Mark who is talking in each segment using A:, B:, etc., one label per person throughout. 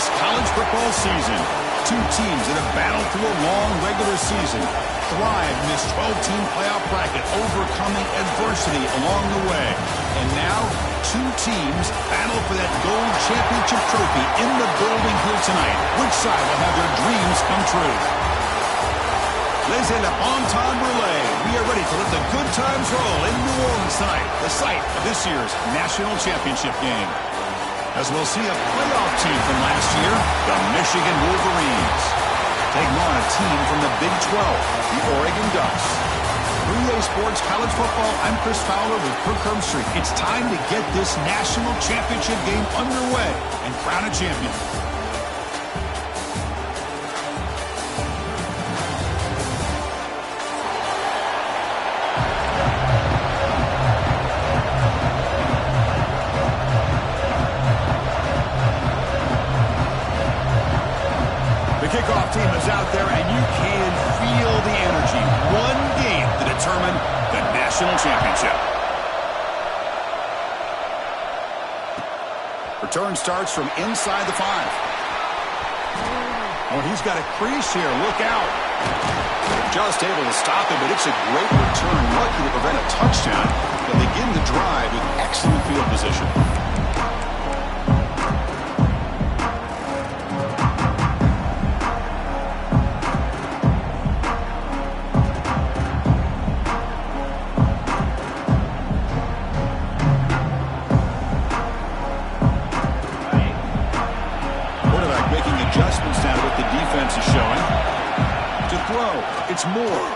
A: this college football season. Two teams that have battled through a long regular season, thrived in this 12-team playoff bracket, overcoming adversity along the way. And now, two teams battle for that gold championship trophy in the building here tonight. Which side will have their dreams come true? Ladies and gentlemen, bon temps brûlée. We are ready to let the good times roll in New Orleans tonight, the site of this year's national championship game. As we'll see a playoff team from last year, the Michigan Wolverines, taking on a team from the Big 12, the Oregon Ducks. For EA Sports College Football, I'm Chris Fowler with Kirk Herbstreit. It's time to get this national championship game underway and crown a champion. Kickoff team is out there, and you can feel the energy. One game to determine the national championship. Return starts from inside the 5. Oh, he's got a crease here. Look out. Just able to stop it, but it's a great return. Lucky to prevent a touchdown. They'll begin the drive with excellent field position. It's Moore.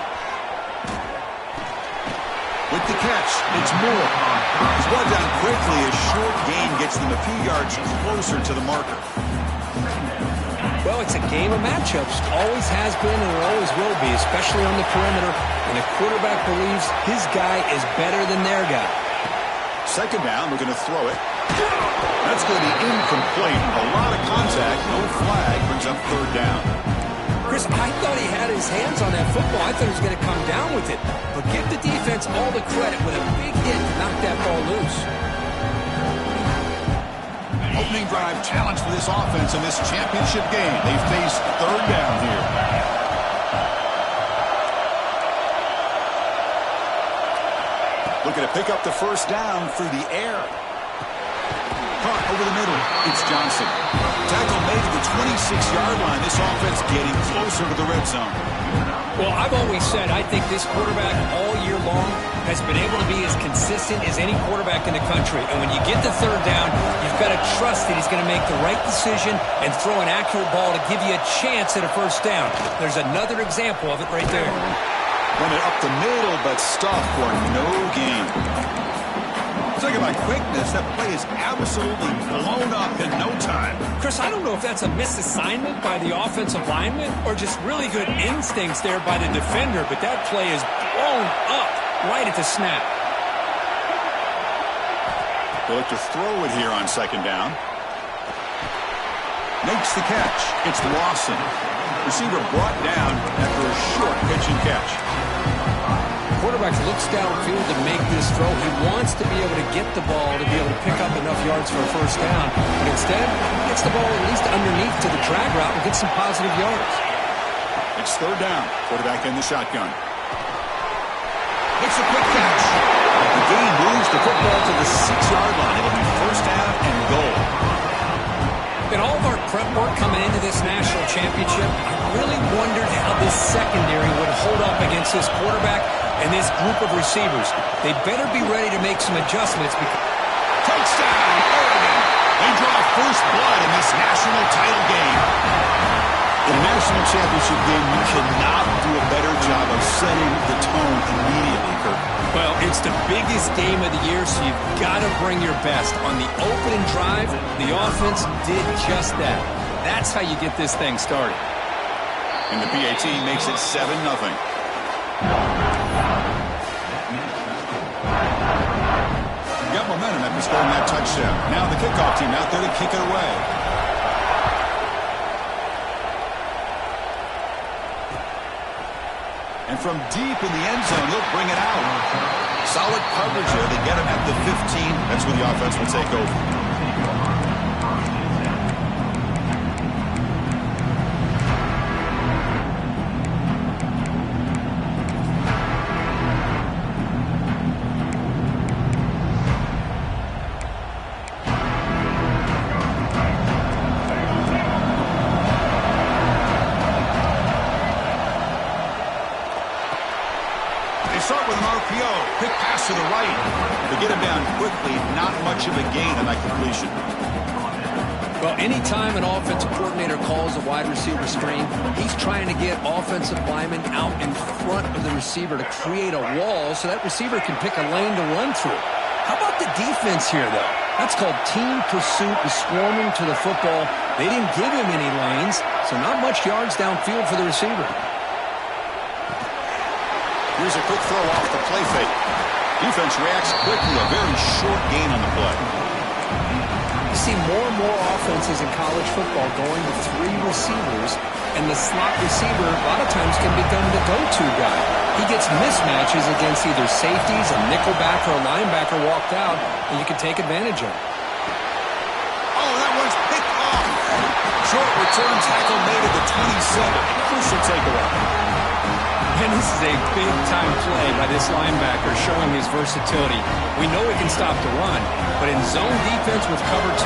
A: With the catch, it's Moore. He's brought down quickly. A short gain gets them a few yards closer to the marker.
B: Well, it's a game of matchups. Always has been and it always will be, especially on the perimeter. And the quarterback believes his guy is better than their guy.
A: Second down, we're going to throw it. That's going to be incomplete. A lot of contact, no flag, brings up third down.
B: Chris, I thought he had his hands on that football. I thought he was going to come down with it. But give the defense all the credit with a big hit to knock that ball loose.
A: Opening drive challenge for this offense in this championship game. They face third down here. Looking to pick up the first down through the air. Caught over the middle. It's Johnson. Tackle made at the 26-yard line. This offense getting closer to the red zone.
B: Well, I've always said I think this quarterback all year long has been able to be as consistent as any quarterback in the country. And when you get the third down, you've got to trust that he's going to make the right decision and throw an accurate ball to give you a chance at a first down. There's another example of it right there.
A: Run it up the middle, but stuffed for no gain. Talk about quickness. That play is absolutely blown up in no time.
B: Chris, I don't know if that's a misassignment by the offensive lineman or just really good instincts there by the defender, but that play is blown up right at the snap.
A: They'll look to throw it here on second down. Makes the catch. It's Lawson. Receiver brought down after a short pitch and catch.
B: Quarterback looks downfield to make this throw. He wants to be able to get the ball to be able to pick up enough yards for a first down. But instead, he gets the ball at least underneath to the drag route and gets some positive yards.
A: It's third down. Quarterback in the shotgun. Makes a quick catch. The game moves the football to the 6-yard line. It'll be first down and goal.
B: In all of our prep work coming into this national championship, I really wondered how this secondary would hold up against this quarterback and this group of receivers. They better be ready to make some adjustments.
A: Touchdown, Oregon! They draw first blood in this national title game. In a national championship game, you cannot do a better job of setting the tone immediately, Kirk.
B: Well, it's the biggest game of the year, so you've got to bring your best. On the opening drive, the offense did just that. That's how you get this thing started.
A: And the PAT makes it 7-0. Got momentum after scoring that touchdown. Now the kickoff team out there to kick it away. And from deep in the end zone, he'll bring it out. Solid coverage here. They get him at the 15. That's where the offense will take over. to the right. To get him down quickly, not much of a gain on that completion.
B: Well, anytime an offensive coordinator calls a wide receiver screen, he's trying to get offensive linemen out in front of the receiver to create a wall so that receiver can pick a lane to run through. How about the defense here, though? That's called team pursuit and swarming to the football. They didn't give him any lanes, so not much yards downfield for the receiver.
A: Here's a quick throw off the play fake. Defense reacts quickly, a very short gain on the play.
B: You see more and more offenses in college football going to 3 receivers, and the slot receiver a lot of times can become the go-to guy. He gets mismatches against either safeties, a nickelback, or a linebacker walked out, and you can take advantage of it.
A: Oh, that one's picked off. Short return tackle made at the 27. Crucial takeaway.
B: And this is a big-time play by this linebacker showing his versatility. We know he can stop the run, but in zone defense with cover 2,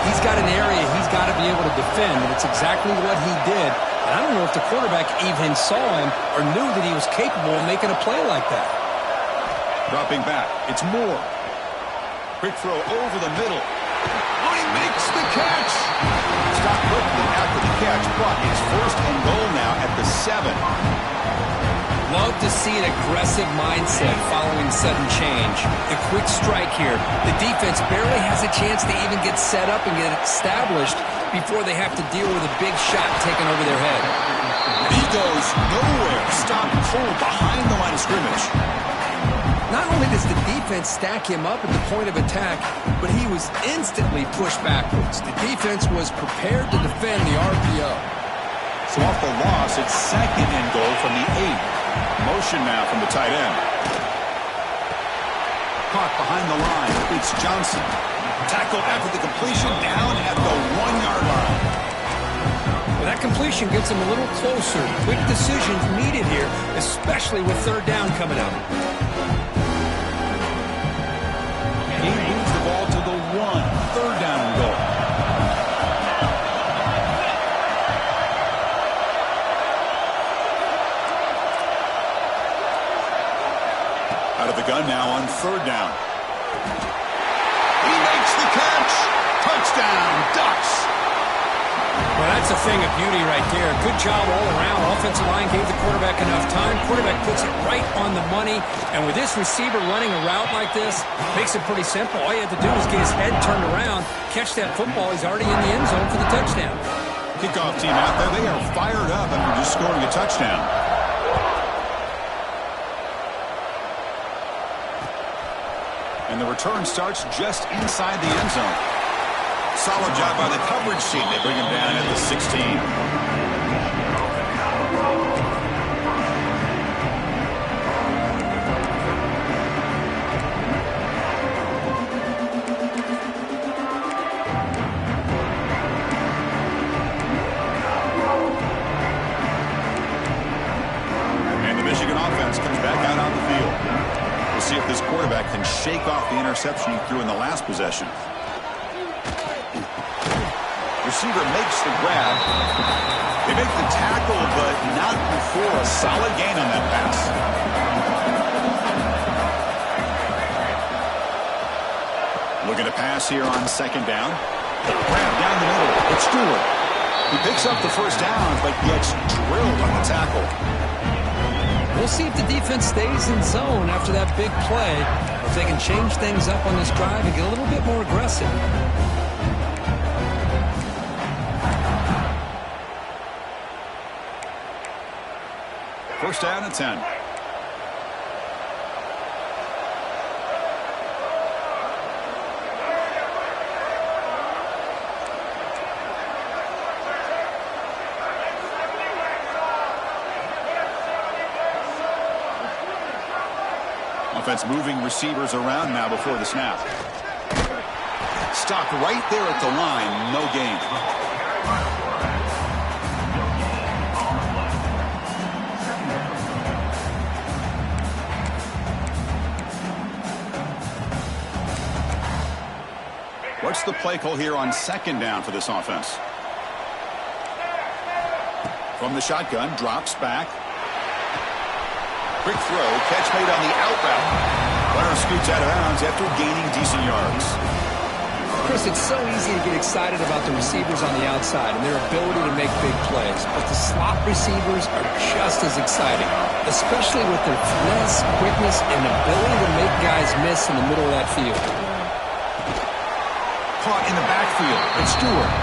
B: he's got an area he's got to be able to defend, and it's exactly what he did. And I don't know if the quarterback even saw him or knew that he was capable of making a play like that.
A: Dropping back, it's Moore. Quick throw over the middle. Oh, he makes the catch. Stop quickly after the catch, but it's 1st and goal now at the 7.
B: Love to see an aggressive mindset following sudden change. The quick strike here. The defense barely has a chance to even get set up and get established before they have to deal with a big shot taken over their head.
A: He goes nowhere. Stop cold behind the line of scrimmage.
B: Not only does the defense stack him up at the point of attack, but he was instantly pushed backwards. The defense was prepared to defend the RPO.
A: So off the loss, it's 2nd and goal from the 8. Motion now from the tight end. Caught behind the line. It's Johnson. Tackle after the completion, down at the 1-yard line.
B: Well, that completion gets him a little closer. Quick decisions needed here, especially with 3rd down coming up.
A: He moves the ball to the 1. 3rd down and goal. Out of the gun now on 3rd down. He makes the catch. Touchdown, Ducks.
B: Well, that's a thing of beauty right there. Good job all around. Offensive line gave the quarterback enough time. Quarterback puts it right on the money. And with this receiver running a route like this, makes it pretty simple. All you have to do is get his head turned around, catch that football. He's already in the end zone for the touchdown.
A: Kickoff team out there. They are fired up after just scoring a touchdown. And the return starts just inside the end zone. Solid job by the coverage team. They bring him down at the 16. And the Michigan offense comes back out on the field. We'll see if this quarterback can shake off the interception he threw in the last possession. Receiver makes the grab. They make the tackle, but not before a solid gain on that pass. Looking to pass here on 2nd down. Grab down the middle. It's Stewart. He picks up the 1st down, but gets drilled on the tackle.
B: We'll see if the defense stays in zone after that big play, or if they can change things up on this drive and get a little bit more aggressive.
A: 1st down and 10. Offense moving receivers around now before the snap. Stopped right there at the line. No gain. What's the play call here on 2nd down for this offense? From the shotgun, drops back. Quick throw, catch made on the out route. Runner scoots out of bounds after gaining decent yards.
B: Chris, it's so easy to get excited about the receivers on the outside and their ability to make big plays, but the slot receivers are just as exciting, especially with their finesse, quickness, and ability to make guys miss in the middle of that field.
A: Caught in the backfield. It's Stewart.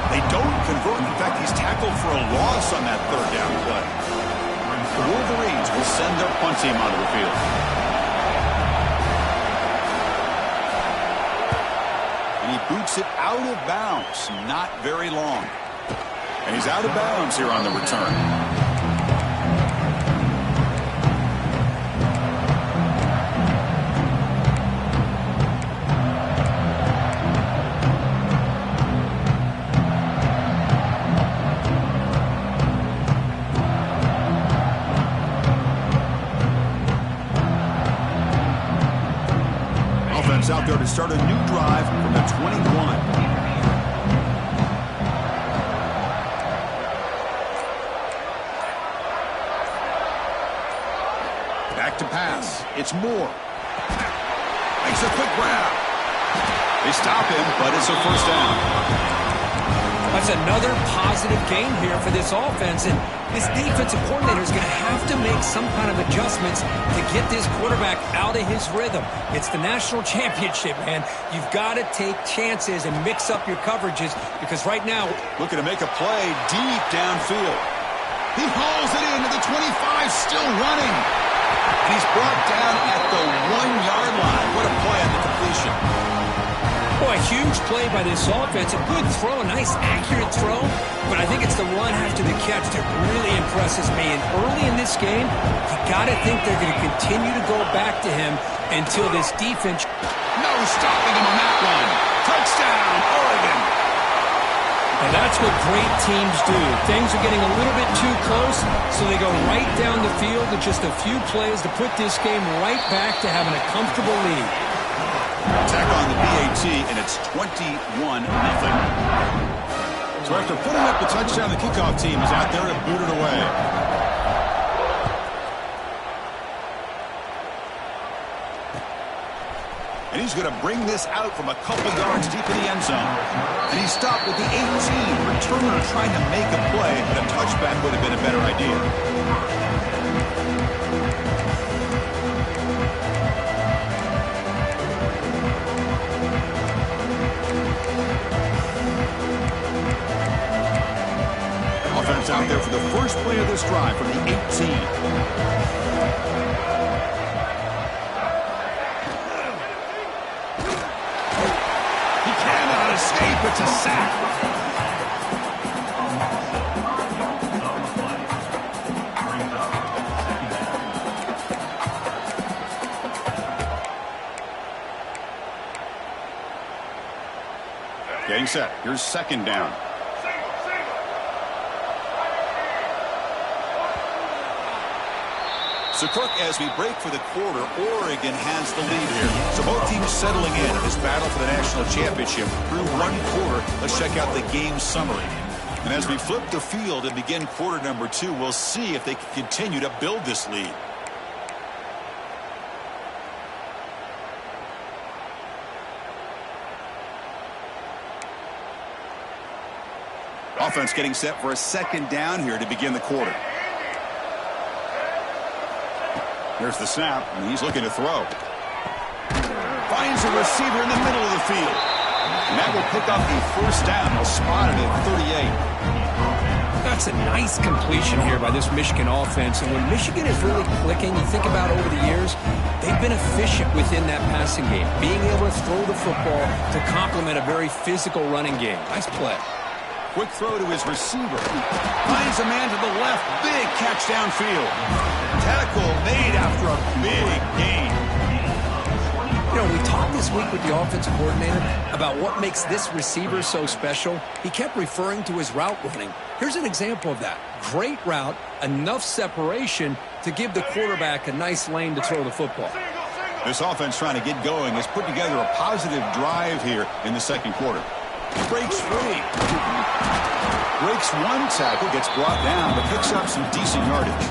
A: They don't convert. In fact, he's tackled for a loss on that third down play. The Wolverines will send their punt team onto the field. And he boots it out of bounds. Not very long. And he's out of bounds here on the return. Out there to start a new drive from the 21. Back to pass. It's Moore. Makes a quick grab. They stop him, but it's a first down.
B: That's another positive gain here for this offense, and this defensive coordinator is going to have to make some kind of adjustments to get this quarterback out of his rhythm. It's the national championship, man. You've got to take chances and mix up your coverages because right now,
A: looking to make a play deep downfield. He hauls it in to the 25, still running. And he's brought down at the 1-yard line. What a play on the completion.
B: Boy, a huge play by this offense. A good throw, a nice accurate throw. But I think it's the run after the catch that really impresses me. And early in this game, you got to think they're going to continue to go back to him until this defense.
A: No stopping him on that one. Touchdown, Oregon.
B: And that's what great teams do. Things are getting a little bit too close, so they go right down the field with just a few plays to put this game right back to having a comfortable lead.
A: Attack on the BAT, and it's 21-0. So after putting up the touchdown, the kickoff team is out there to boot it away. And he's going to bring this out from a couple yards deep in the end zone. And he stopped with the 18. Returner trying to make a play, but a touchback would have been a better idea. Offense out there for the first play of this drive from the 18. He cannot escape. It's a sack. Getting set. Here's second down. So, Kirk, as we break for the quarter, Oregon has the lead here. So both teams settling in this battle for the national championship through one quarter. Let's check out the game summary. And as we flip the field and begin quarter number 2, we'll see if they can continue to build this lead. Offense getting set for a second down here to begin the quarter. There's the snap, and he's looking to throw. Finds a receiver in the middle of the field. And that will pick up a first down. They'll spot it at 38.
B: That's a nice completion here by this Michigan offense. And when Michigan is really clicking, you think about over the years, they've been efficient within that passing game, being able to throw the football to complement a very physical running game. Nice play.
A: Quick throw to his receiver. Finds a man to the left. Big catch downfield. Tackle made after a big gain.
B: You know, we talked this week with the offensive coordinator about what makes this receiver so special. He kept referring to his route running. Here's an example of that. Great route, enough separation to give the quarterback a nice lane to throw the football.
A: This offense trying to get going has put together a positive drive here in the second quarter. Breaks free. Breaks one tackle, gets brought down, but picks up some decent yardage.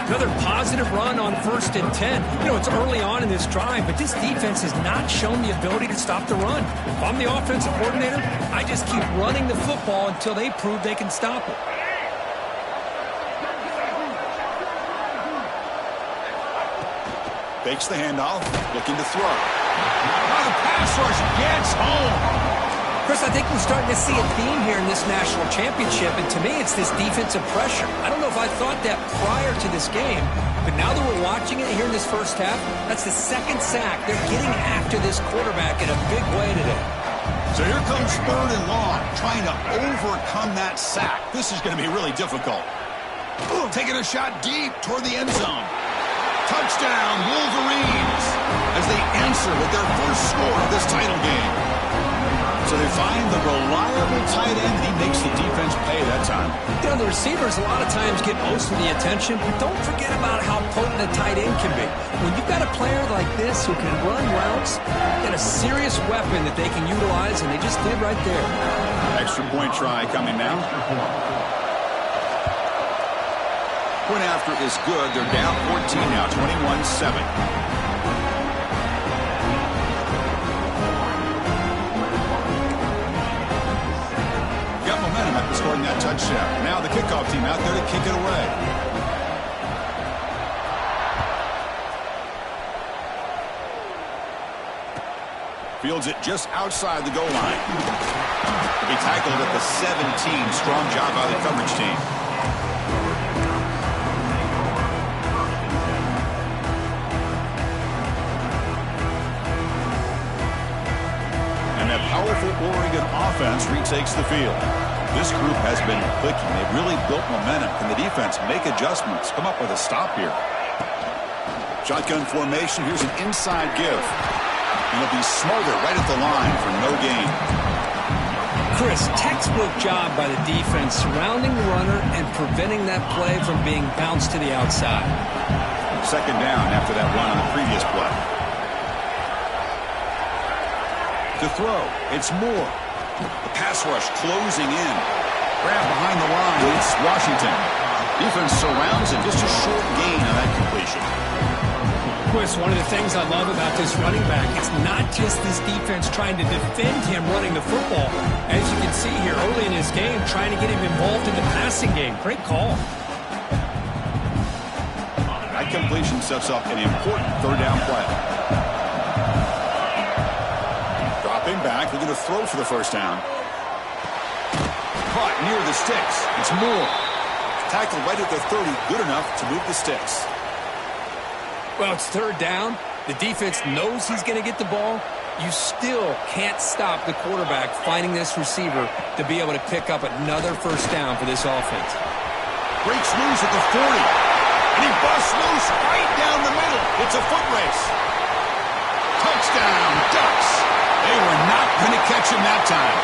B: Another positive run on 1st and 10. You know, it's early on in this drive, but this defense has not shown the ability to stop the run. If I'm the offensive coordinator, I just keep running the football until they prove they can stop it.
A: Fakes the handoff, looking to throw. Now the pass rush gets home.
B: Chris, I think we're starting to see a theme here in this national championship, and to me, it's this defensive pressure. I don't know if I thought that prior to this game, but now that we're watching it here in this first half, that's the second sack. They're getting after this quarterback in a big way today.
A: So here comes 3rd and long, trying to overcome that sack. This is going to be really difficult. Taking a shot deep toward the end zone. Touchdown, Wolverines, as they answer with their first score of this title game. So they find the reliable tight end, and he makes the defense pay that time.
B: You know, the receivers a lot of times get most of the attention, but don't forget about how potent a tight end can be. When you've got a player like this who can run routes, get a serious weapon that they can utilize, and they just did right there.
A: Extra point try coming now. Point after is good. They're down 14 now, 21-7. Scoring that touchdown. Now the kickoff team out there to kick it away. Fields it just outside the goal line. He tackled at the 17. Strong job by the coverage team. And that powerful Oregon offense retakes the field. This group has been clicking. They've really built momentum. Can the defense make adjustments? Come up with a stop here. Shotgun formation. Here's an inside give. And it'll be smothered right at the line for no gain.
B: Chris, textbook job by the defense surrounding the runner and preventing that play from being bounced to the outside.
A: 2nd down after that run on the previous play. To throw, it's Moore. The pass rush closing in. Grab behind the line. It's Washington. Defense surrounds him. Just a short gain on that completion.
B: Chris, one of the things I love about this running back, it's not just this defense trying to defend him running the football. As you can see here early in his game, trying to get him involved in the passing game. Great call.
A: That completion sets up an important 3rd down play. Dropping back, looking to throw for the 1st down. Caught near the sticks. It's Moore. Tackled right at the 30, good enough to move the sticks.
B: Well, it's 3rd down. The defense knows he's going to get the ball. You still can't stop the quarterback finding this receiver to be able to pick up another 1st down for this offense.
A: Breaks loose at the 40. And he busts loose right down the middle. It's a foot race. Touchdown, Ducks. They were not going to catch him that time.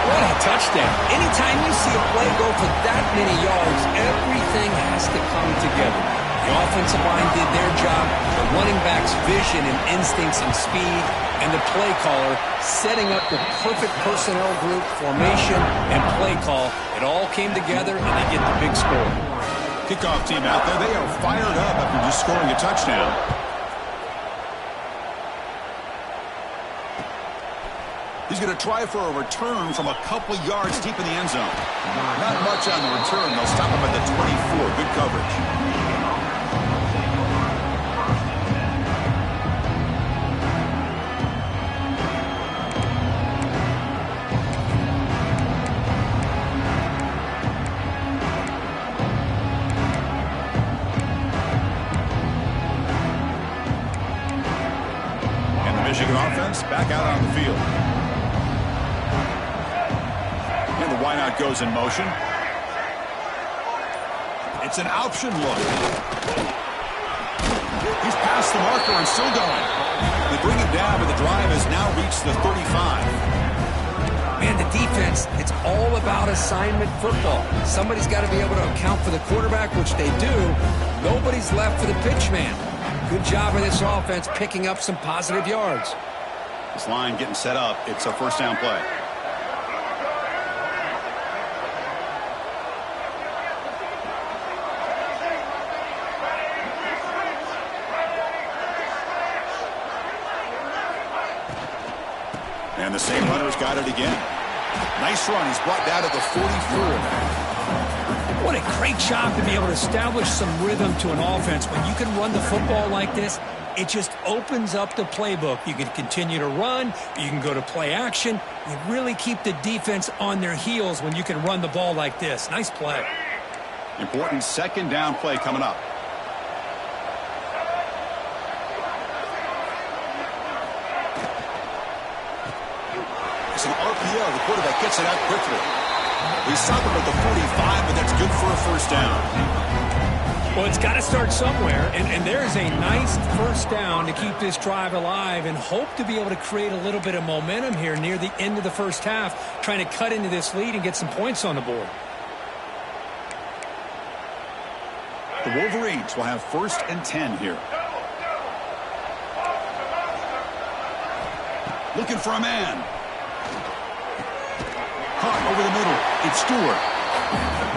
B: What a touchdown. Anytime you see a play go for that many yards, everything has to come together. The offensive line did their job, the running back's vision and instincts and speed, and the play caller setting up the perfect personnel group, formation, and play call. It all came together, and they get the big score.
A: Kickoff team out there, they are fired up after just scoring a touchdown. He's going to try for a return from a couple yards deep in the end zone. Not much on the return. They'll stop him at the 24. Good coverage. And the Michigan offense back out on the field. And the wideout goes in motion. It's an option look. He's past the marker and still going. They bring him down, but the drive has now reached the 35.
B: Man, the defense, it's all about assignment football. Somebody's got to be able to account for the quarterback, which they do. Nobody's left for the pitch man. Good job of this offense picking up some positive yards.
A: This line getting set up. It's a 1st down play. And the same runner's got it again. Nice run. He's brought down to the 44.
B: What a great job to be able to establish some rhythm to an offense. When you can run the football like this, it just opens up the playbook. You can continue to run. You can go to play action. You really keep the defense on their heels when you can run the ball like this. Nice play.
A: Important second down play coming up. It's an RPO. The quarterback gets it out quickly. He stopped him at the 45, but that's good for a first down.
B: Well, it's got to start somewhere, and there's a nice first down to keep this drive alive and hope to be able to create a little bit of momentum here near the end of the first half, trying to cut into this lead and get some points on the board.
A: The Wolverines will have 1st and 10 here. Looking for a man. Caught over the middle. It's Stewart.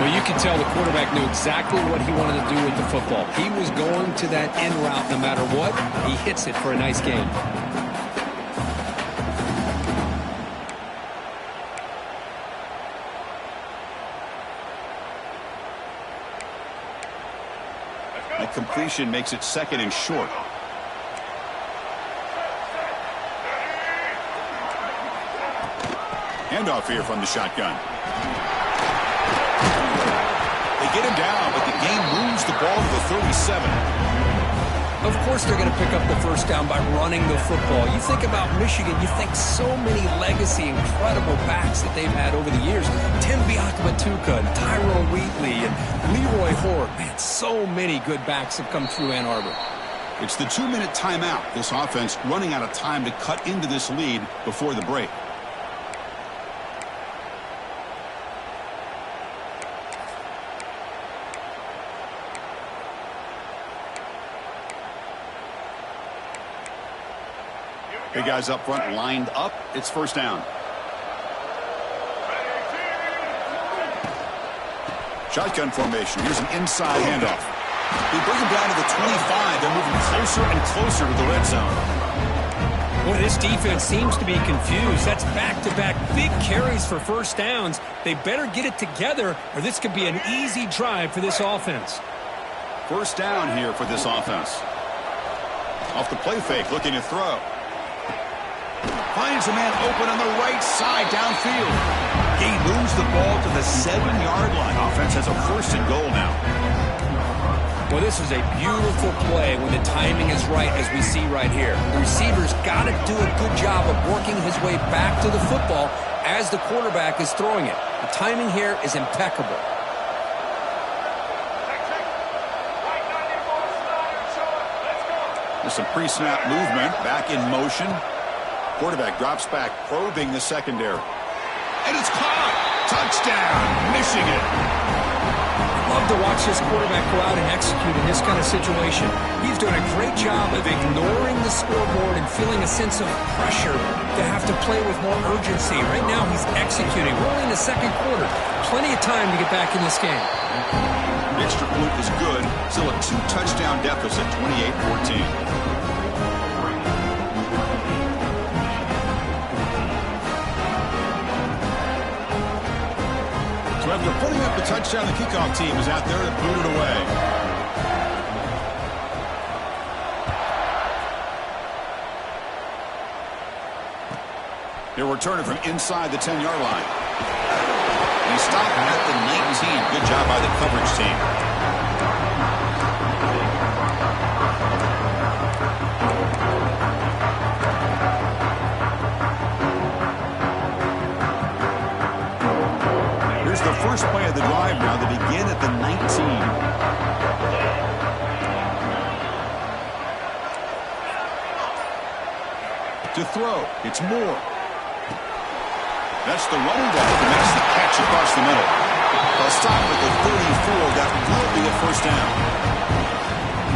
B: Well, you can tell the quarterback knew exactly what he wanted to do with the football. He was going to that end route no matter what. He hits it for a nice gain.
A: That completion makes it 2nd and short. Handoff here from the shotgun. They get him down, but the game moves the ball to the 37.
B: Of course they're going to pick up the first down by running the football. You think about Michigan, you think so many legacy, incredible backs that they've had over the years. Tim Biakabatuka and Tyrone Wheatley and Leroy Horde. Man, so many good backs have come through Ann Arbor.
A: It's the 2-minute timeout. This offense running out of time to cut into this lead before the break. Big guys up front lined up. It's first down. Shotgun formation. Here's an inside handoff. They bring him down to the 25. They're moving closer and closer to the red zone.
B: Boy, this defense seems to be confused. That's back-to-back big carries for first downs. They better get it together, or this could be an easy drive for this offense.
A: First down here for this offense. Off the play fake, looking to throw. Finds a man open on the right side downfield. He moves the ball to the 7-yard line. Offense has a 1st and goal now.
B: Well, this is a beautiful play when the timing is right, as we see right here. The receiver's got to do a good job of working his way back to the football as the quarterback is throwing it. The timing here is impeccable.
A: There's some pre-snap movement, back in motion. Quarterback drops back, probing the secondary. And it's caught! Touchdown, Michigan!
B: Love to watch this quarterback go out and execute in this kind of situation. He's doing a great job of ignoring the scoreboard and feeling a sense of pressure to have to play with more urgency. Right now, he's executing. We're only in the 2nd quarter. Plenty of time to get back in this game.
A: The extra point is good. Still a 2-touchdown deficit, 28-14. So after putting up the touchdown, the kickoff team is out there to boot it away. He'll return it from inside the 10-yard line. And he stopped at the 19. Good job by the coverage team. The first play of the drive now. They begin at the 19. To throw, it's Moore. That's the running back who makes the catch across the middle. They'll stop at the 34. That will be a first down.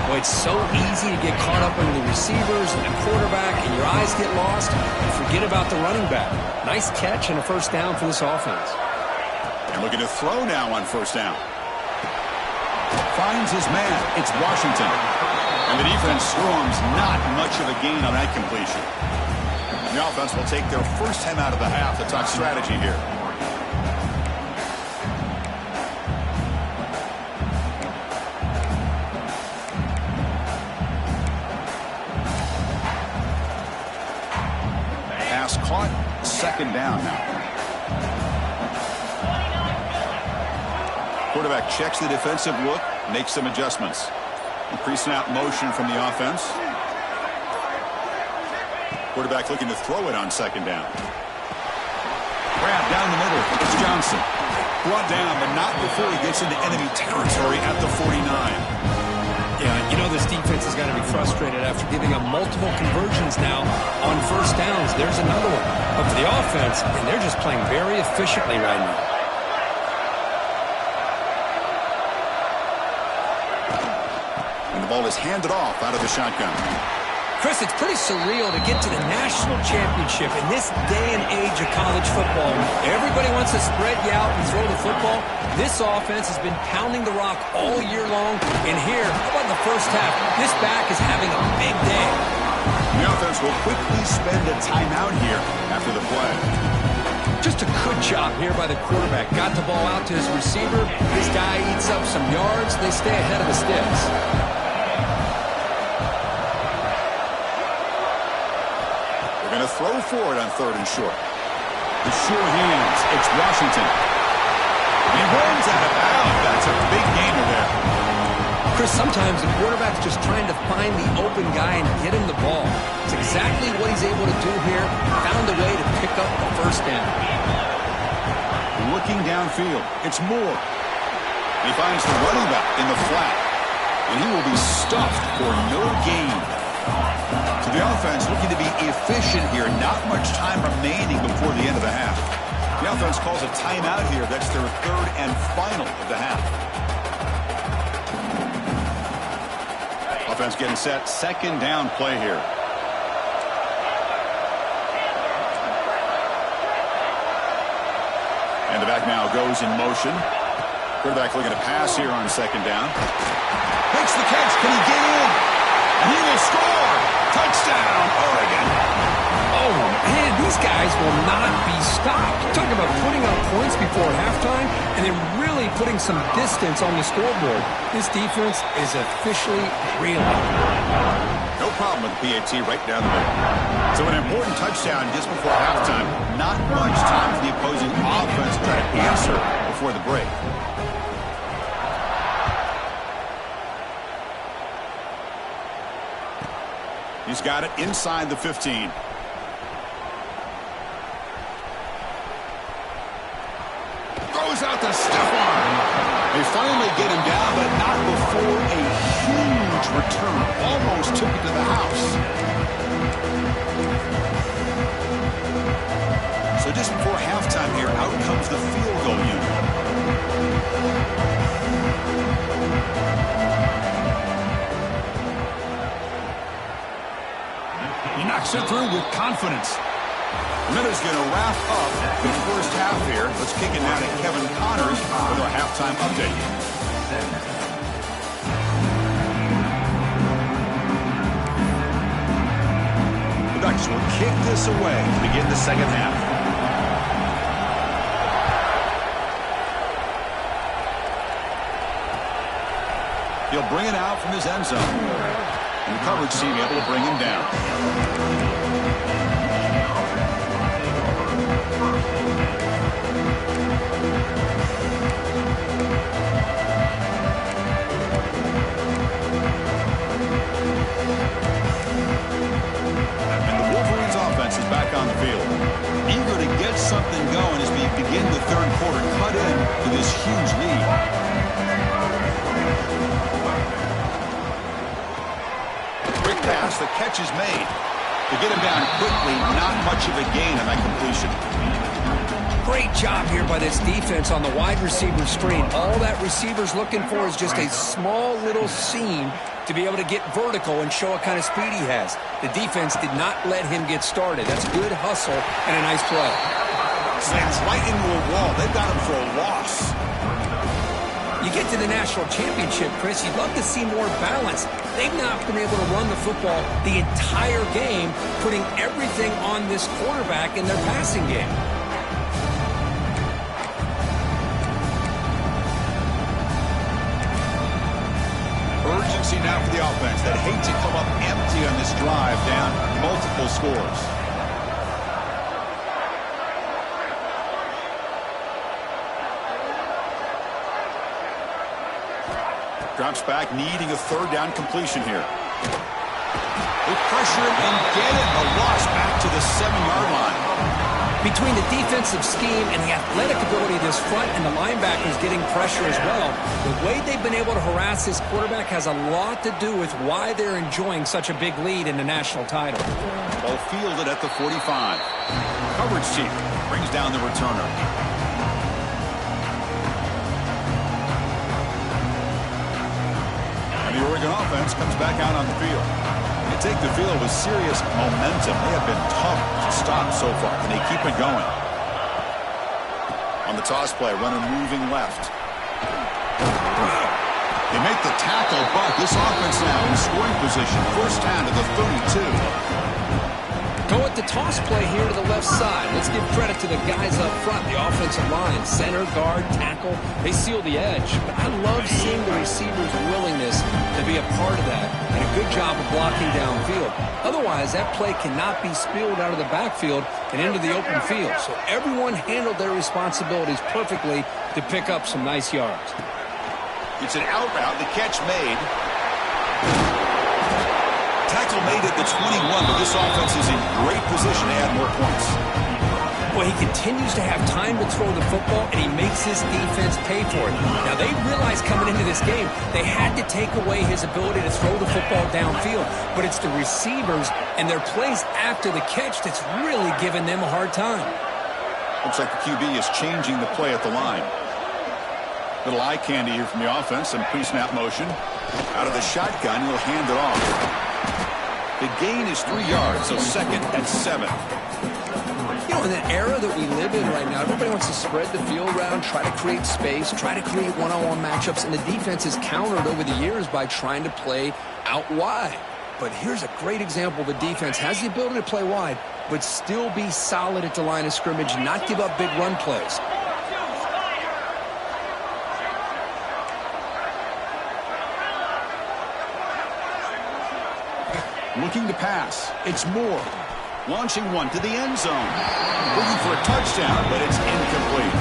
B: Well, it's so easy to get caught up in the receivers and the quarterback, and your eyes get lost. You forget about the running back. Nice catch and a first down for this offense.
A: And looking to throw now on first down. Finds his man. It's Washington. And the defense storms. Not much of a gain on that completion. The offense will take their first time out of the half to talk strategy here. Pass caught. Second down now. Quarterback checks the defensive look, makes some adjustments. Increasing out motion from the offense. Quarterback looking to throw it on second down. Grab down the middle. It's Johnson. Brought down, but not before he gets into enemy territory at the 49.
B: Yeah, you know this defense has got to be frustrated after giving up multiple conversions now on first downs. There's another one. But for the offense, and they're just playing very efficiently right now.
A: And the ball is handed off out of the shotgun.
B: Chris, it's pretty surreal to get to the national championship in this day and age of college football. Everybody wants to spread you out and throw the football. This offense has been pounding the rock all year long. And here, how about in the first half? This back is having a big day.
A: The offense will quickly spend a timeout here after the play.
B: Just a good job here by the quarterback. Got the ball out to his receiver. This guy eats up some yards. They stay ahead of the sticks.
A: Going to throw for it on third and short. The sure hands. It's Washington. He runs out of bounds. That's a big gainer there.
B: Chris, sometimes the quarterback's just trying to find the open guy and get him the ball. It's exactly what he's able to do here. Found a way to pick up the first down.
A: Looking downfield. It's Moore. He finds the running back in the flat. And he will be stuffed for no gain. So the offense looking to be efficient here. Not much time remaining before the end of the half. The offense calls a timeout here. That's their third and final of the half. Offense getting set. Second down play here. And the back now goes in motion. Quarterback looking to pass here on second down. Makes the catch. Can he get in? He will score. Touchdown, Oregon.
B: Oh, man, these guys will not be stopped. Talking about putting up points before halftime and then really putting some distance on the scoreboard. This defense is officially reeling.
A: No problem with the PAT right down the middle. So an important touchdown just before halftime. Not much time for the opposing offense to try to answer before the break. He's got it inside the 15. Throws out the stiff arm. They finally get him down, but not before a huge return. Almost took it to the house. So just before halftime here, out comes the field goal unit. He knocks it through with confidence. Miller's going to wrap up the first half here. Let's kick it now to Kevin Connors with our halftime update. The Ducks will kick this away to begin the second half. He'll bring it out from his end zone. And the coverage team able to bring him down. And the Wolverines offense is back on the field. Eager to get something going as we begin the third quarter. Cut in to this huge lead. Pass, the catch is made. To get him down quickly, not much of a gain on that completion.
B: Great job here by this defense on the wide receiver screen. All that receiver's looking for is just a small little seam to be able to get vertical and show what kind of speed he has. The defense did not let him get started. That's good hustle and a nice play.
A: Slams right into a wall. They've got him for a loss.
B: You get to the national championship, Chris, you'd love to see more balance. They've not been able to run the football the entire game, putting everything on this quarterback in their passing game.
A: Urgency now for the offense that hate to come up empty on this drive, down multiple scores. Drops back, needing a third down completion here. They pressure him and get it. A loss back to the 7-yard line.
B: Between the defensive scheme and the athletic ability of this front and the linebackers getting pressure as well, the way they've been able to harass this quarterback has a lot to do with why they're enjoying such a big lead in the national title.
A: Ball fielded at the 45. Coverage team brings down the returner. And the Oregon offense comes back out on the field. They take the field with serious momentum. They have been tough to stop so far, and they keep it going. On the toss play, runner moving left. They make the tackle, but this offense now in scoring position. First down to the 32.
B: Go at the toss play here to the left side. Let's give credit to the guys up front, the offensive line, center, guard, tackle. They seal the edge. But I love seeing the receiver's willingness to be a part of that and a good job of blocking downfield. Otherwise, that play cannot be spilled out of the backfield and into the open field. So everyone handled their responsibilities perfectly to pick up some nice yards.
A: It's an out route. The catch made. Tackle made at the 21, but this offense is in great position to add more points.
B: Well, he continues to have time to throw the football, and he makes his defense pay for it. Now, they realized coming into this game they had to take away his ability to throw the football downfield, but it's the receivers and their plays after the catch that's really giving them a hard time.
A: Looks like the QB is changing the play at the line. Little eye candy here from the offense and pre-snap motion. Out of the shotgun, he'll hand it off. The gain is 3 yards, so second and 7.
B: You know, in the era that we live in right now, everybody wants to spread the field around, try to create space, try to create one-on-one matchups, and the defense has countered over the years by trying to play out wide. But here's a great example. The defense has the ability to play wide, but still be solid at the line of scrimmage, not give up big run plays.
A: Looking to pass. It's Moore. Launching one to the end zone. Looking for a touchdown, but it's incomplete.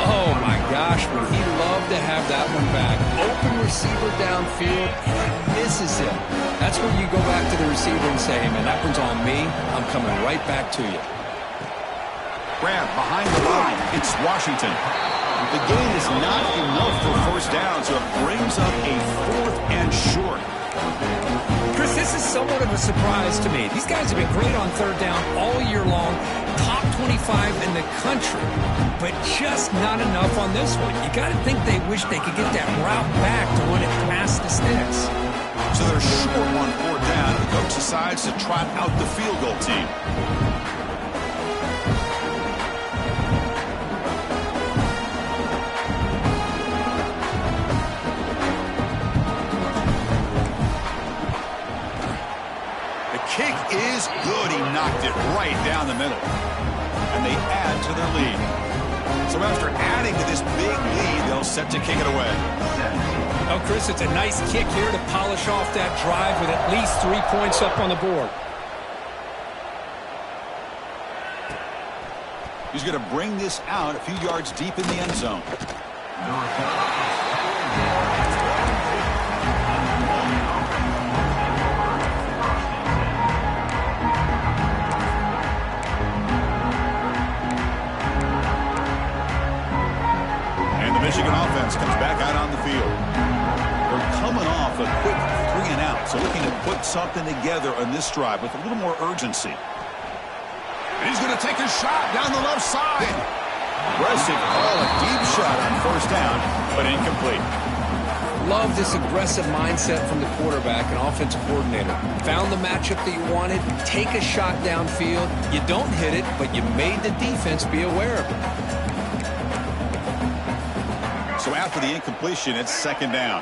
B: Oh, my gosh, would he love to have that one back. Open receiver downfield, and he misses him. That's where you go back to the receiver and say, hey, man, that one's on me. I'm coming right back to you.
A: Grab behind the line. It's Washington. The gain is not enough for first down, so it brings up a 4th and short.
B: Chris, this is somewhat of a surprise to me. These guys have been great on third down all year long, top 25 in the country, but just not enough on this one. You got to think they wish they could get that route back to run it past the sticks.
A: So they're short on 4th down. The coach decides to trot out the field goal team. Kick is good. He knocked it right down the middle. And they add to their lead. So after adding to this big lead, they'll set to kick it away.
B: Oh, Chris, it's a nice kick here to polish off that drive with at least 3 points up on the board.
A: He's going to bring this out a few yards deep in the end zone. Michigan offense comes back out on the field. They're coming off a quick 3 and out, so looking to put something together on this drive with a little more urgency. And he's going to take a shot down the left side. Aggressive call, a deep shot on first down, but incomplete.
B: Love this aggressive mindset from the quarterback and offensive coordinator. Found the matchup that you wanted, take a shot downfield. You don't hit it, but you made the defense be aware of it.
A: So So after the incompletion, it's second down.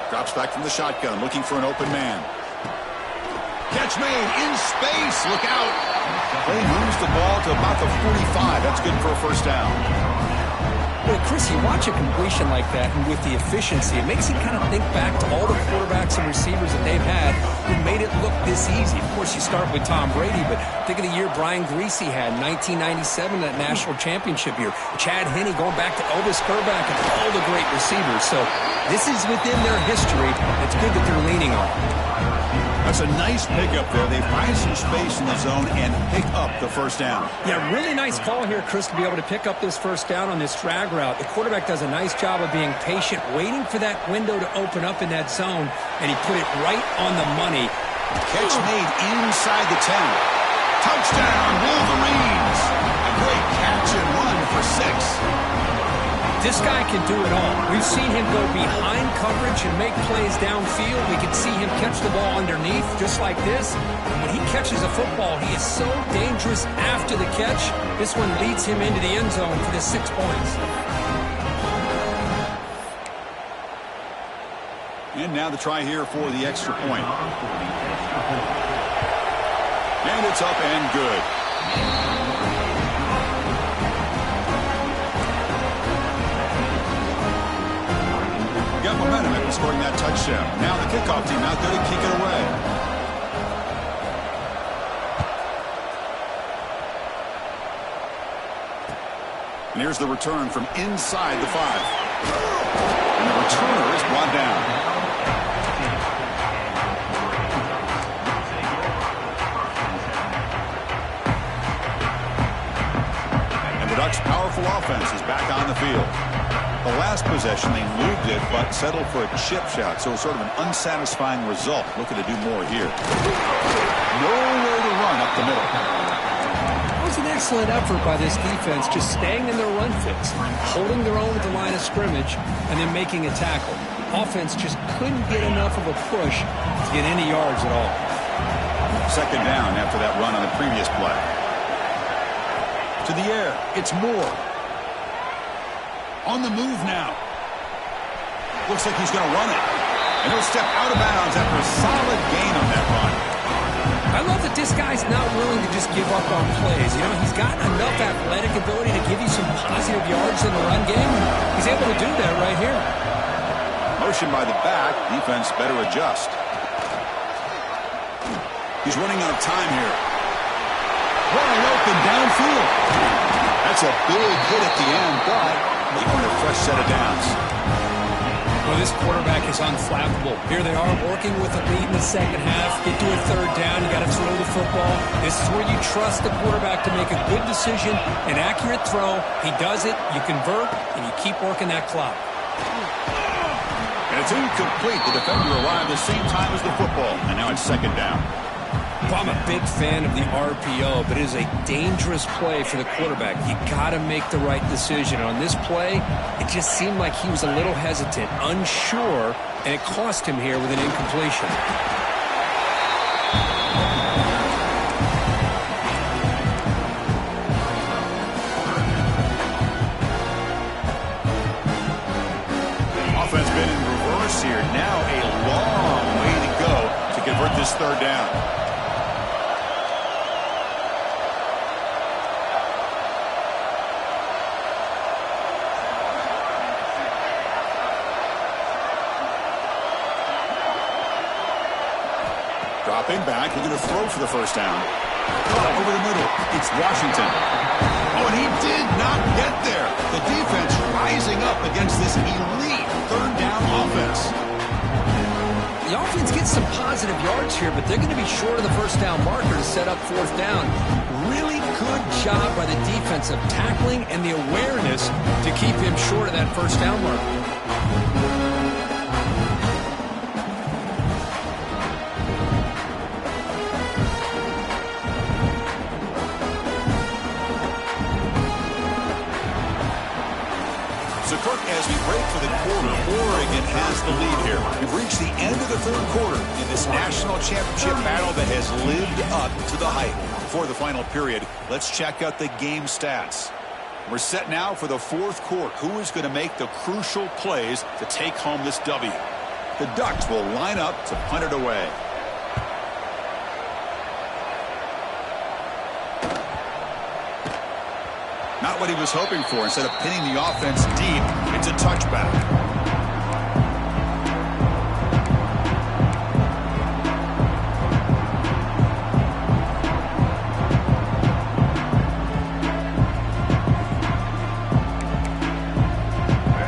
A: Drops back from the shotgun, looking for an open man. Catch made in space. Look out. Play moves the ball to about the 45. That's good for a first down.
B: Well, Chris, you watch a completion like that, and with the efficiency, it makes you kind of think back to all the quarterbacks and receivers that they've had who made it look this easy. Of course, you start with Tom Brady, but think of the year Brian Greasy had, 1997, that national championship year. Chad Henne going back to Elvis Kerback and all the great receivers. So this is within their history. It's good that they're leaning on it.
A: That's a nice pickup there. They find some space in the zone and pick up the first down.
B: Yeah, really nice call here, Chris, to be able to pick up this first down on this drag route. The quarterback does a nice job of being patient, waiting for that window to open up in that zone, and he put it right on the money.
A: Catch made inside the 10. Touchdown, Wolverines. A great catch and run for 6.
B: This guy can do it all. We've seen him go behind coverage and make plays downfield. We can see him catch the ball underneath just like this. And when he catches a football, he is so dangerous after the catch. This one leads him into the end zone for the 6 points.
A: And now the try here for the extra point. And it's up and good. Got momentum after scoring that touchdown. Now the kickoff team out there to kick it away. And here's the return from inside the 5. And the returner is brought down. And the Ducks' powerful offense is back on the field. The last possession, they moved it, but settled for a chip shot, so sort of an unsatisfying result. Looking to do more here. Nowhere to run up the middle.
B: That was an excellent effort by this defense, just staying in their run fix, holding their own at the line of scrimmage, and then making a tackle. Offense just couldn't get enough of a push to get any yards at all.
A: Second down after that run on the previous play. To the air, it's Moore. On the move now. Looks like he's going to run it. And he'll step out of bounds after a solid gain on that run.
B: I love that this guy's not willing to just give up on plays. You know, he's got enough athletic ability to give you some positive yards in the run game. He's able to do that right here.
A: Motion by the back. Defense better adjust. He's running out of time here. Wide open downfield. That's a big hit at the end, but they earn a fresh set of downs.
B: Well, this quarterback is unflappable. Here they are working with a lead in the second half. Get to a third down. You got to throw the football. This is where you trust the quarterback to make a good decision, an accurate throw. He does it. You convert, and you keep working that clock.
A: And it's incomplete. The defender arrived the same time as the football, and now it's second down.
B: Well, I'm a big fan of the RPO, but it is a dangerous play for the quarterback. You got to make the right decision. On this play, it just seemed like he was a little hesitant, unsure, and it cost him here with an incompletion.
A: Offense been in reverse here. Now a long way to go to convert this third down. Dropping back, looking to throw for the first down. Over the middle, it's Washington. Oh, and he did not get there. The defense rising up against this elite third down offense.
B: The offense gets some positive yards here, but they're going to be short of the first down marker to set up fourth down. Really good job by the defense of tackling and the awareness to keep him short of that first down marker.
A: As we break for the quarter, Oregon has the lead here. We've reached the end of the third quarter in this national championship battle that has lived up to the hype. For the final period, let's check out the game stats. We're set now for the fourth quarter. Who is going to make the crucial plays to take home this W? The Ducks will line up to punt it away. Not what he was hoping for. Instead of pinning the offense deep, it's a touchback.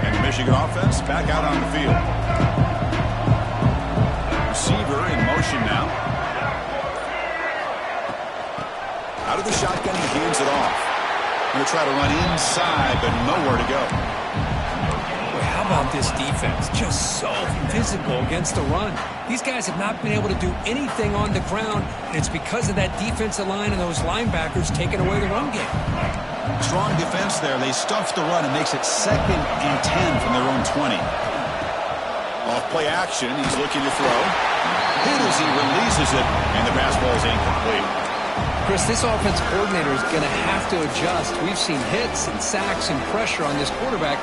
A: And the Michigan offense back out on the field. Receiver in motion now. Out of the shotgun, he hands it off. Going to try to run inside, but nowhere to go.
B: Boy, how about this defense? Just so physical against the run. These guys have not been able to do anything on the ground, and it's because of that defensive line and those linebackers taking away the run game.
A: Strong defense there. They stuff the run and makes it 2nd and 10 from their own 20. Off play action, he's looking to throw. Hit as he releases it, and the pass ball is incomplete.
B: Chris, this offense coordinator is going to have to adjust. We've seen hits and sacks and pressure on this quarterback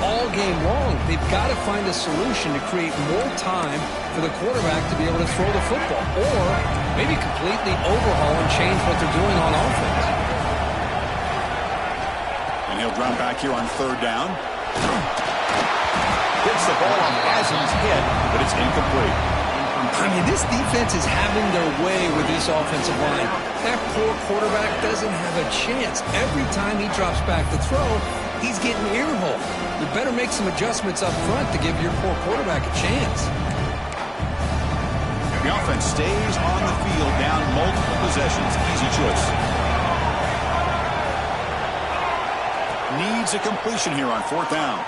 B: all game long. They've got to find a solution to create more time for the quarterback to be able to throw the football, or maybe completely overhaul and change what they're doing on offense.
A: And he'll drop back here on 3rd down. Hits the ball on as he's hit, but it's incomplete.
B: I mean, this defense is having their way with this offensive line. That poor quarterback doesn't have a chance. Every time he drops back to throw, he's getting earholed. You better make some adjustments up front to give your poor quarterback a chance.
A: The offense stays on the field, down multiple possessions. Easy choice. Needs a completion here on 4th down.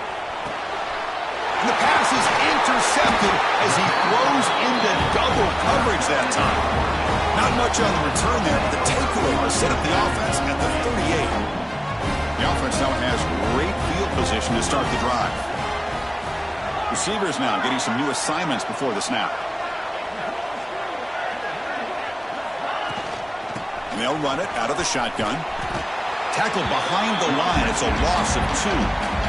A: And the pass is intercepted as he throws into double coverage that time. Not much on the return there, but the takeaway will set up the offense at the 38. The offense now has great field position to start the drive. Receivers now getting some new assignments before the snap. And they'll run it out of the shotgun. Tackled behind the line. It's a loss of 2.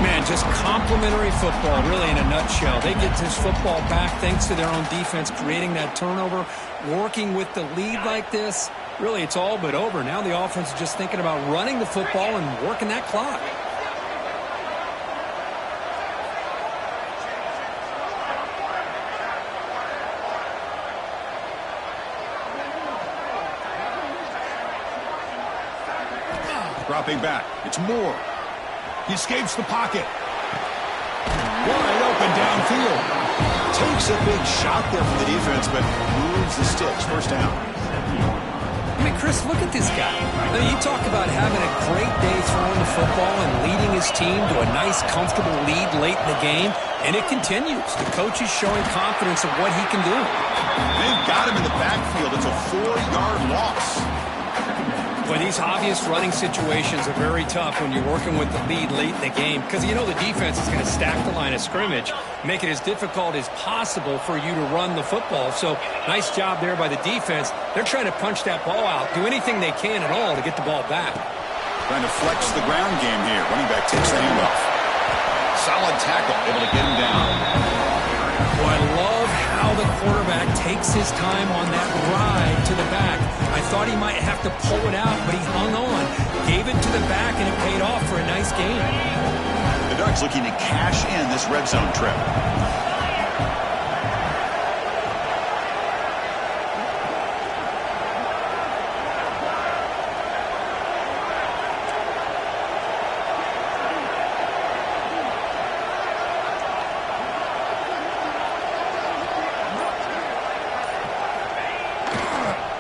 B: Man, just complimentary football, really, in a nutshell. They get this football back thanks to their own defense, creating that turnover, working with the lead like this. Really, it's all but over. Now the offense is just thinking about running the football and working that clock.
A: Dropping back. It's Moore. He escapes the pocket. Wide open downfield. Takes a big shot there from the defense, but moves the sticks. 1st down.
B: I mean, Chris, look at this guy. I mean, you talk about having a great day throwing the football and leading his team to a nice, comfortable lead late in the game, and it continues. The coach is showing confidence of what he can do.
A: They've got him in the backfield. It's a 4-yard loss.
B: Well, these obvious running situations are very tough when you're working with the lead late in the game, because you know the defense is going to stack the line of scrimmage, make it as difficult as possible for you to run the football. So nice job there by the defense. They're trying to punch that ball out, do anything they can at all to get the ball back.
A: Trying to flex the ground game here. Running back takes the handoff. Solid tackle, able to get him down.
B: Well, I love how the quarterback takes his time on that ride to the back. I thought he might have to pull it out, but he hung on, gave it to the back, and it paid off for a nice game.
A: The Ducks looking to cash in this red zone trip.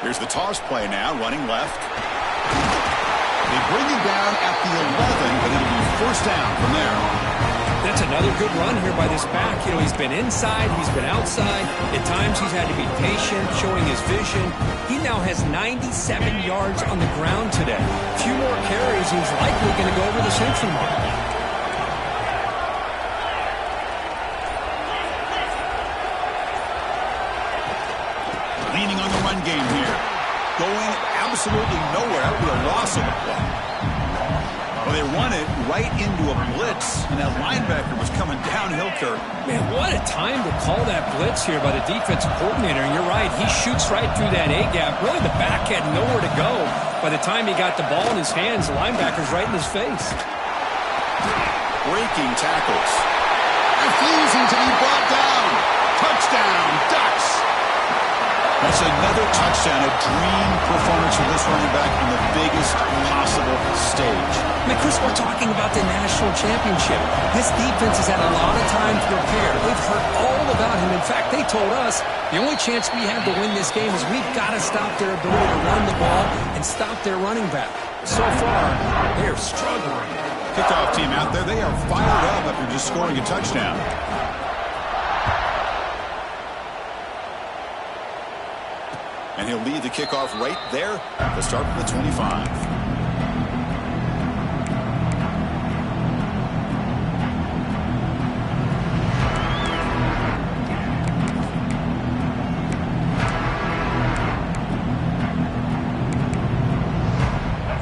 A: Here's the toss play now, running left. They bring him down at the 11, but it'll be 1st down from there.
B: That's another good run here by this back. You know, he's been inside, he's been outside. At times he's had to be patient, showing his vision. He now has 97 yards on the ground today. A few more carries, he's likely going to go over the century mark.
A: Leaning on the run game here. Going absolutely nowhere. That would be a loss of a play. Well, they run it right into a blitz, and that linebacker was coming downhill, Kurt.
B: Man, what a time to call that blitz here by the defensive coordinator. And you're right, he shoots right through that A-gap. Really, the back had nowhere to go. By the time he got the ball in his hands, the linebacker's right in his face.
A: Breaking tackles. Refusing to be brought down. Touchdown, Ducks. That's another touchdown, a dream performance for this running back on the biggest possible stage.
B: I mean, Chris, we're talking about the national championship. This defense has had a lot of time to prepare. They've heard all about him. In fact, they told us the only chance we have to win this game is we've got to stop their ability to run the ball and stop their running back. So far, they're struggling.
A: Kickoff team out there, they are fired up after just scoring a touchdown. And he'll lead the kickoff right there at the start of the 25.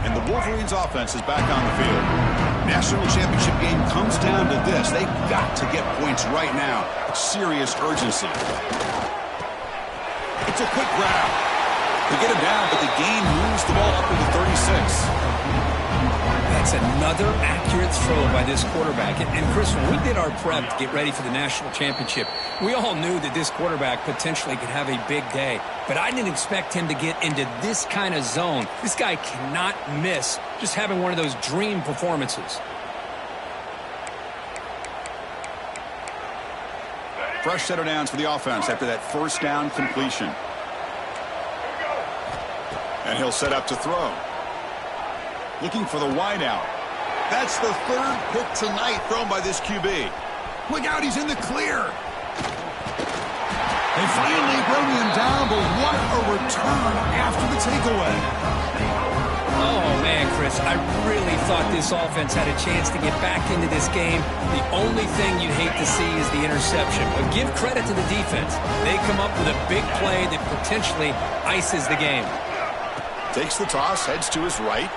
A: And the Wolverines offense is back on the field. National championship game comes down to this. They've got to get points right now. Serious urgency. It's a quick grab. They get him down, but the game moves the ball up into 36.
B: That's another accurate throw by this quarterback. And Chris, when we did our prep to get ready for the national championship, we all knew that this quarterback potentially could have a big day. But I didn't expect him to get into this kind of zone. This guy cannot miss just having one of those dream performances.
A: Fresh set of downs for the offense after that first down completion. And he'll set up to throw. Looking for the wideout. That's the third pick tonight thrown by this QB. Look out, he's in the clear. They finally bring him down, but what a return after the takeaway.
B: Oh, man, Chris, I really thought this offense had a chance to get back into this game. The only thing you'd hate to see is the interception. But give credit to the defense. They come up with a big play that potentially ices the game.
A: Takes the toss, heads to his right.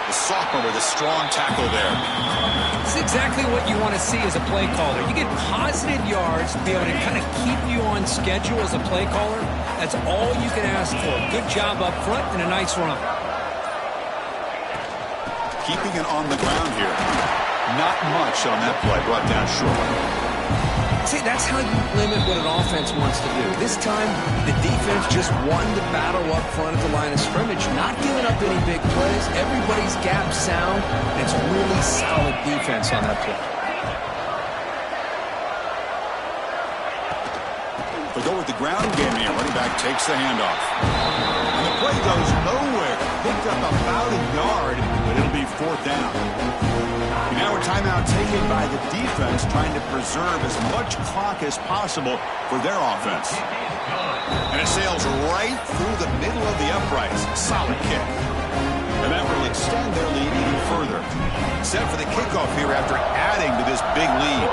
A: The sophomore with a strong tackle there.
B: This is exactly what you want to see as a play caller. You get positive yards to be able to kind of keep you on schedule as a play caller. That's all you can ask for. Good job up front and a nice run.
A: Keeping it on the ground here. Not much on that play, brought down short.
B: See, that's how you limit what an offense wants to do. This time, the defense just won the battle up front at the line of scrimmage, not giving up any big plays. Everybody's gap sound, and it's really solid defense on that play.
A: They go with the ground game here. Running back takes the handoff. And the play goes nowhere. Picked up about a yard, but it'll be fourth down. Now a timeout taken by the defense, trying to preserve as much clock as possible for their offense. And it sails right through the middle of the uprights. Solid kick. And that will extend their lead even further. Set for the kickoff here after adding to this big lead.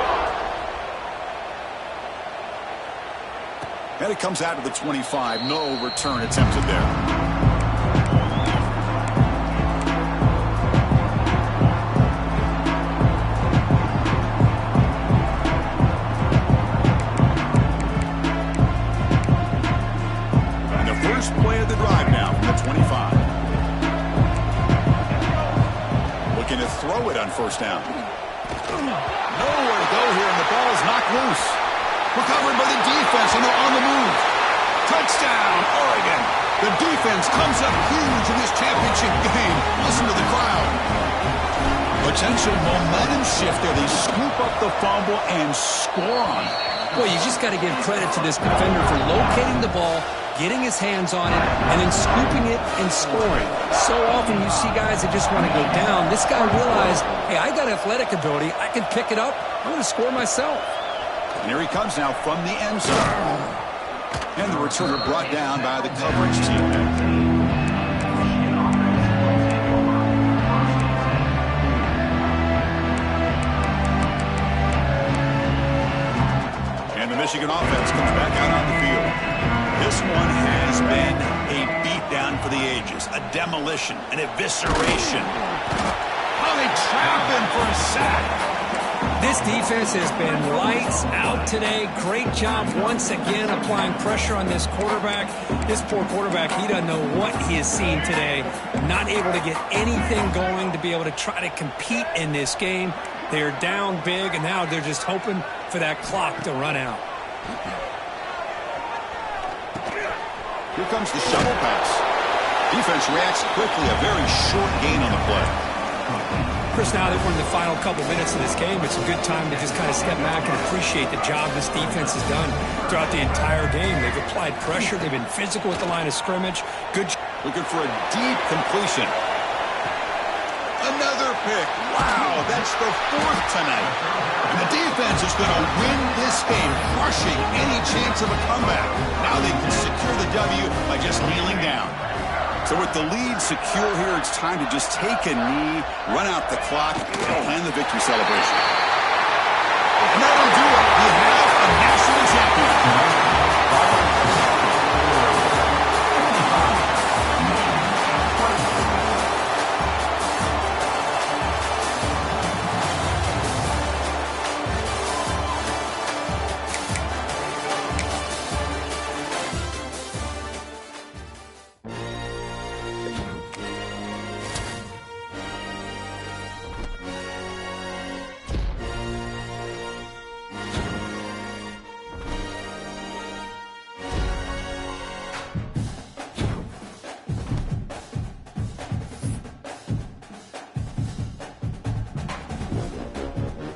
A: And it comes out to the 25. No return attempted there. Play of the drive now from the 25. Looking to throw it on first down. Nowhere to go here, and the ball is knocked loose. Recovered by the defense, and they're on the move. Touchdown, Oregon. The defense comes up huge in this championship game. Listen to the crowd. Potential momentum shift there. They scoop up the fumble and score on it.
B: Well, you just got to give credit to this defender for locating the ball, getting his hands on it, and then scooping it and scoring. So often you see guys that just want to go down. This guy realized, hey, I got athletic ability. I can pick it up. I'm going to score myself.
A: And here he comes now from the end zone. And the returner brought down by the coverage team. The Michigan offense comes back out on the field. This one has been a beatdown. down for the ages. A demolition, an evisceration. Oh, they trap him for a sack.
B: This defense has been lights out today. Great job once again applying pressure on this quarterback. This poor quarterback, he doesn't know what he has seen today. Not able to get anything going to be able to try to compete in this game. They're down big, and now they're just hoping for that clock to run out.
A: Here comes the shovel pass. Defense reacts quickly. A very short gain on the play.
B: Chris, now that we're in the final couple minutes of this game, it's a good time to just kind of step back and appreciate the job this defense has done throughout the entire game. They've applied pressure. They've been physical at the line of scrimmage. Good.
A: Looking for a deep completion. Another pick. Wow, that's the fourth tonight. And the defense is going to win this game, crushing any chance of a comeback. Now they can secure the W by just kneeling down. So with the lead secure here, it's time to just take a knee, run out the clock, and plan the victory celebration. And that'll do it.